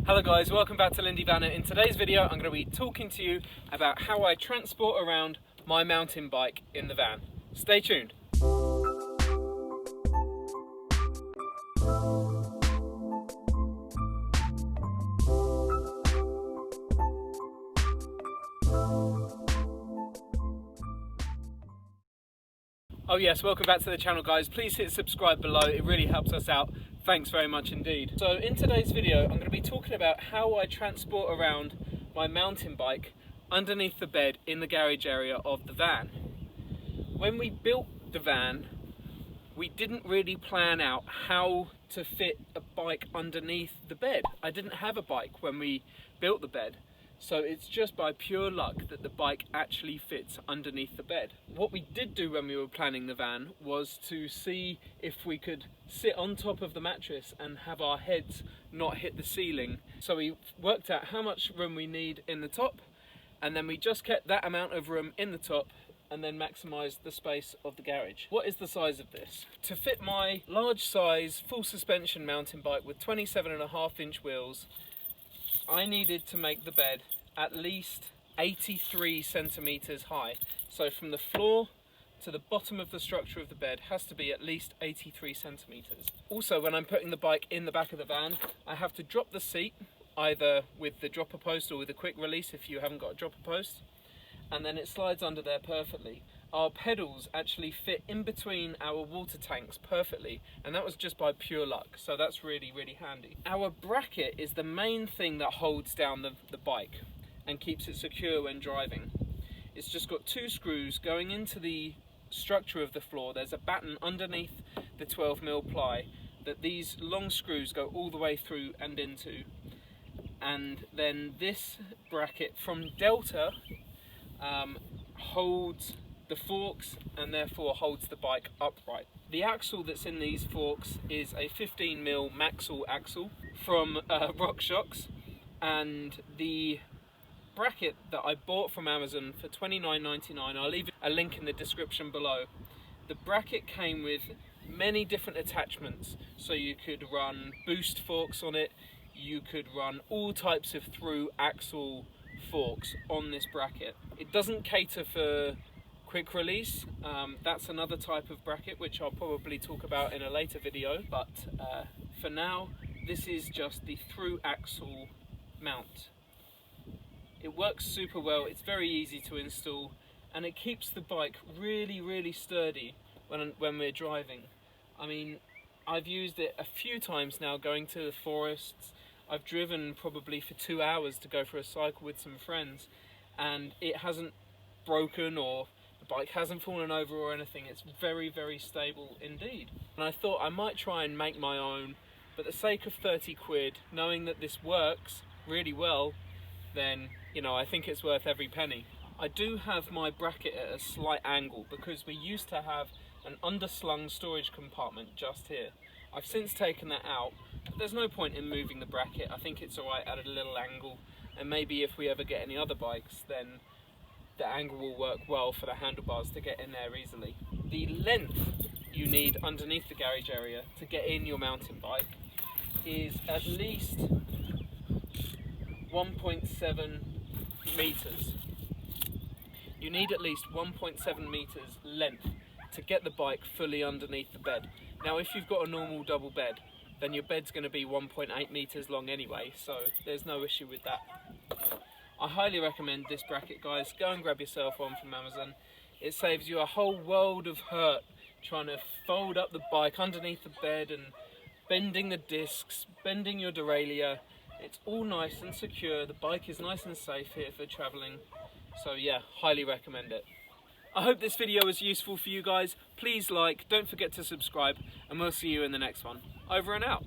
Hello guys, welcome back to Lindy Vanner. In today's video I'm going to be talking to you about how I transport around my mountain bike in the van. Stay tuned. Oh yes, welcome back to the channel guys. Please hit subscribe below, it really helps us out. Thanks very much indeed. So in today's video I'm going to be talking about how I transport around my mountain bike underneath the bed in the garage area of the van. When we built the van, we didn't really plan out how to fit a bike underneath the bed. I didn't have a bike when we built the bed. So it's just by pure luck that the bike actually fits underneath the bed. What we did do when we were planning the van was to see if we could sit on top of the mattress and have our heads not hit the ceiling. So we worked out how much room we need in the top, and then we just kept that amount of room in the top and then maximised the space of the garage. What is the size of this? To fit my large size full suspension mountain bike with 27.5-inch wheels, I needed to make the bed at least 83 centimeters high. So from the floor to the bottom of the structure of the bed has to be at least 83 centimeters. Also, when I'm putting the bike in the back of the van, I have to drop the seat either with the dropper post or with a quick release if you haven't got a dropper post, and then it slides under there perfectly. Our pedals actually fit in between our water tanks perfectly, and that was just by pure luck, so that's really, really handy. Our bracket is the main thing that holds down the bike and keeps it secure when driving. It's just got two screws going into the structure of the floor. There's a batten underneath the 12mm ply that these long screws go all the way through and into, and then this bracket from Delta holds the forks and therefore holds the bike upright. The axle that's in these forks is a 15mm Maxell axle from RockShox, and the bracket that I bought from Amazon for $29.99, I'll leave a link in the description below. The bracket came with many different attachments, so you could run boost forks on it, you could run all types of Thru axle forks on this bracket. It doesn't cater for quick release, that's another type of bracket which I'll probably talk about in a later video, but for now this is just the Thru axle mount. It works super well, it's very easy to install, and it keeps the bike really, really sturdy when we're driving. I mean, I've used it a few times now going to the forests. I've driven probably for 2 hours to go for a cycle with some friends, and it hasn't broken or the bike hasn't fallen over or anything. It's very, very stable indeed. And I thought I might try and make my own, but for the sake of 30 quid, knowing that this works really well, then, you know, I think it's worth every penny. I do have my bracket at a slight angle because we used to have an underslung storage compartment just here. I've since taken that out, but there's no point in moving the bracket. I think it's alright at a little angle, and maybe if we ever get any other bikes, then the angle will work well for the handlebars to get in there easily. The length you need underneath the garage area to get in your mountain bike is at least 1.7 meters. You need at least 1.7 meters length to get the bike fully underneath the bed. Now if you've got a normal double bed, then your bed's going to be 1.8 meters long anyway, so there's no issue with that. I highly recommend this bracket guys, go and grab yourself one from Amazon. It saves you a whole world of hurt trying to fold up the bike underneath the bed and bending the discs, bending your derailleur. It's all nice and secure, the bike is nice and safe here for travelling, so yeah, highly recommend it. I hope this video was useful for you guys. Please like, don't forget to subscribe, and we'll see you in the next one. Over and out.